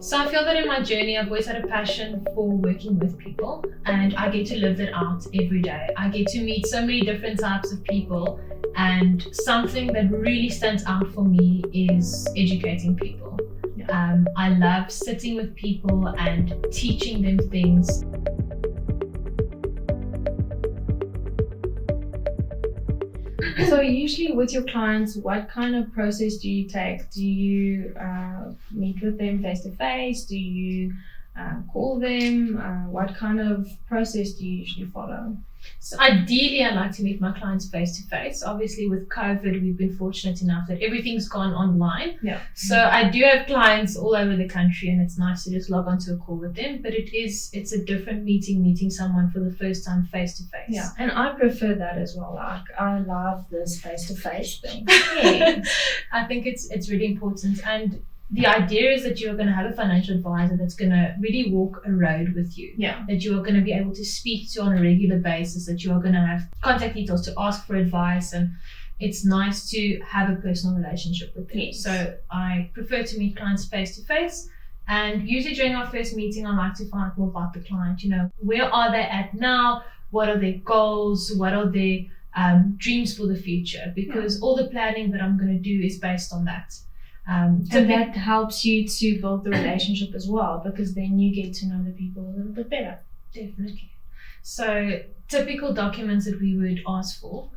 So I feel that in my journey, I've always had a passion for working with people, and I get to live that out every day. I get to meet so many different types of people, and something that really stands out for me is educating people. I love sitting with people and teaching them things. So usually with your clients, what kind of process do you take? Do you meet with them face to face? Do you call them? What kind of process do you usually follow? So ideally, I like to meet my clients face to face. Obviously, with COVID, we've been fortunate enough that everything's gone online. Yeah. So I do have clients all over the country, and it's nice to just log onto a call with them. But it's a different meeting someone for the first time face to face. Yeah, and I prefer that as well. Like, I love this face to face thing. Yes. I think it's really important, and the idea is that you're going to have a financial advisor that's going to really walk a road with you. Yeah. That you are going to be able to speak to on a regular basis, that you are going to have contact details to ask for advice, and it's nice to have a personal relationship with them. Yes. So I prefer to meet clients face to face, and usually during our first meeting, I like to find out more about the client. Where are they at now? What are their goals? What are their dreams for the future? Because all the planning that I'm going to do is based on that. And that helps you to build the relationship as well, because then you get to know the people a little bit better. Definitely. So typical documents that we would ask for,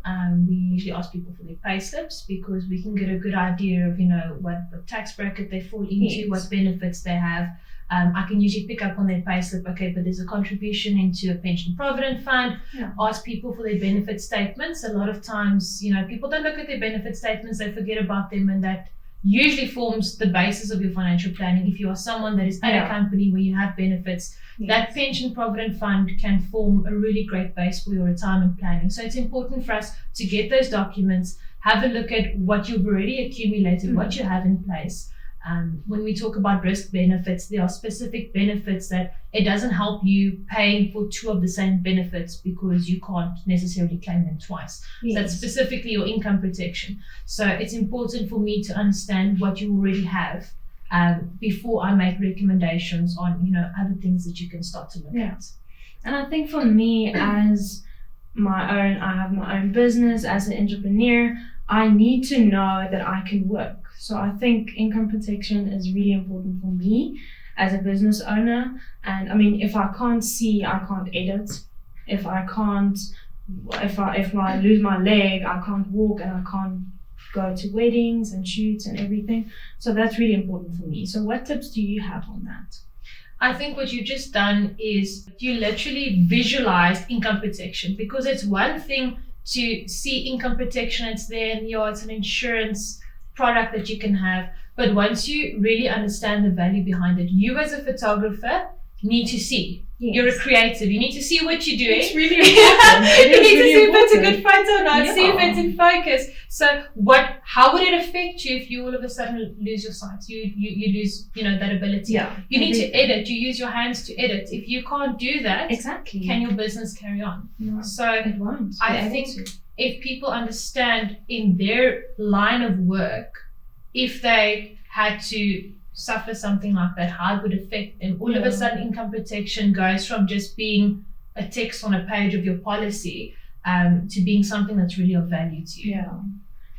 we usually ask people for their pay slips, because we can get a good idea of what tax bracket they fall into, Yes. what benefits they have. I can usually pick up on their pay slip, okay, but there's a contribution into a pension provident fund. Yeah. Ask people for their benefit statements. A lot of times, people don't look at their benefit statements, they forget about them, and that usually forms the basis of your financial planning. If you are someone that is at a company where you have benefits, that pension provident fund can form a really great base for your retirement planning. So it's important for us to get those documents, have a look at what you've already accumulated, what you have in place. When we talk about risk benefits, there are specific benefits that it doesn't help you paying for two of the same benefits, because you can't necessarily claim them twice. Yes. So that's specifically your income protection. So it's important for me to understand what you already have before I make recommendations on other things that you can start to look at. And I think for me, as I have my own business as an entrepreneur, I need to know that I can work. So I think income protection is really important for me as a business owner. And I mean, if I can't see, I can't edit. If I lose my leg, I can't walk, and I can't go to weddings and shoots and everything. So that's really important for me. So what tips do you have on that? I think what you've just done is you literally visualized income protection, because it's one thing to see income protection, it's there, and it's an insurance product that you can have. But once you really understand the value behind it, you as a photographer need to see. Yes. You're a creative. You need to see what you're doing. It's really important. You need to see if it's a good photo or not, see if it's in focus. So how would it affect you if you all of a sudden lose your sight? You lose, that ability. Yeah. You need to edit. You use your hands to edit. If you can't do that, exactly, can your business carry on? No, so it won't. I think if people understand in their line of work, if they had to suffer something like that, how it would affect them. All of a sudden, income protection goes from just being a text on a page of your policy to being something that's really of value to you. Yeah.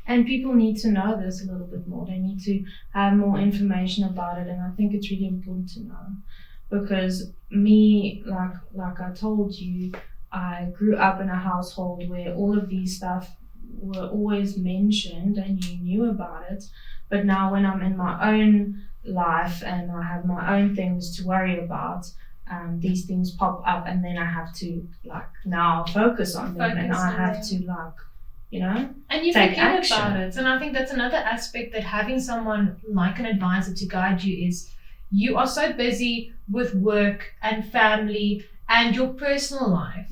And people need to know this a little bit more. They need to have more information about it. And I think it's really important to know, because me, like I told you, I grew up in a household where all of these stuff were always mentioned and you knew about it. But now when I'm in my own life and I have my own things to worry about, these things pop up, and then I have to now focus on them, and I have to and you take forget action about it. And I think that's another aspect, that having someone like an advisor to guide you is, you are so busy with work and family and your personal life,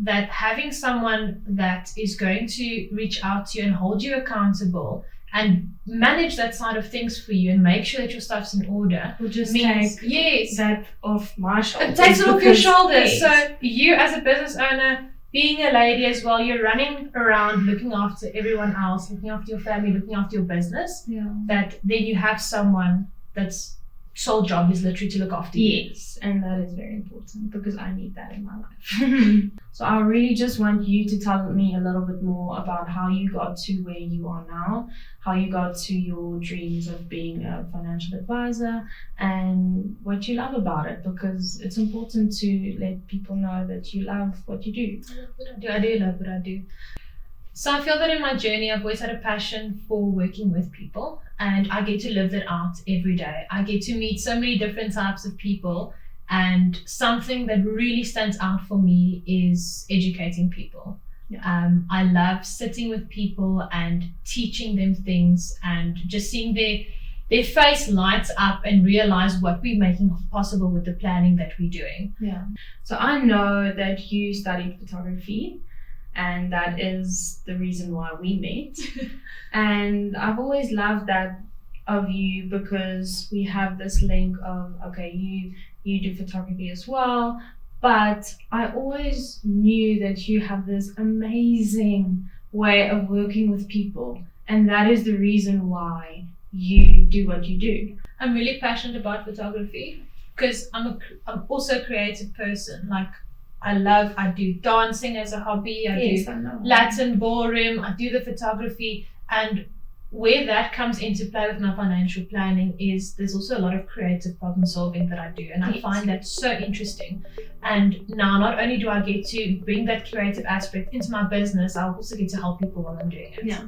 that having someone that is going to reach out to you and hold you accountable and manage that side of things for you and make sure that your stuff's in order will just means, take that off my shoulders. It takes it off your shoulders. So you as a business owner, being a lady as well, you're running around looking after everyone else, looking after your family, looking after your business, that then you have someone that's sole job is literally to look after you. Yes, and that is very important because I need that in my life. So I really just want you to tell me a little bit more about how you got to where you are now, how you got to your dreams of being a financial advisor, and what you love about it, because it's important to let people know that you love what you do. I do love what I do. So I feel that in my journey, I've always had a passion for working with people, and I get to live that out every day. I get to meet so many different types of people, and something that really stands out for me is educating people. Yeah. I love sitting with people and teaching them things, and just seeing their face lights up and realize what we're making possible with the planning that we're doing. Yeah. So I know that you studied photography, and that is the reason why we met. And I've always loved that of you because we have this link of, okay, you do photography as well, but I always knew that you have this amazing way of working with people, and that is the reason why you do what you do. I'm really passionate about photography because I'm also a creative person. Like, I do dancing as a hobby. I do Latin ballroom. I do the photography, and where that comes into play with my financial planning is there's also a lot of creative problem solving that I do, and I find that so interesting. And now not only do I get to bring that creative aspect into my business, I also get to help people while I'm doing it. Yeah.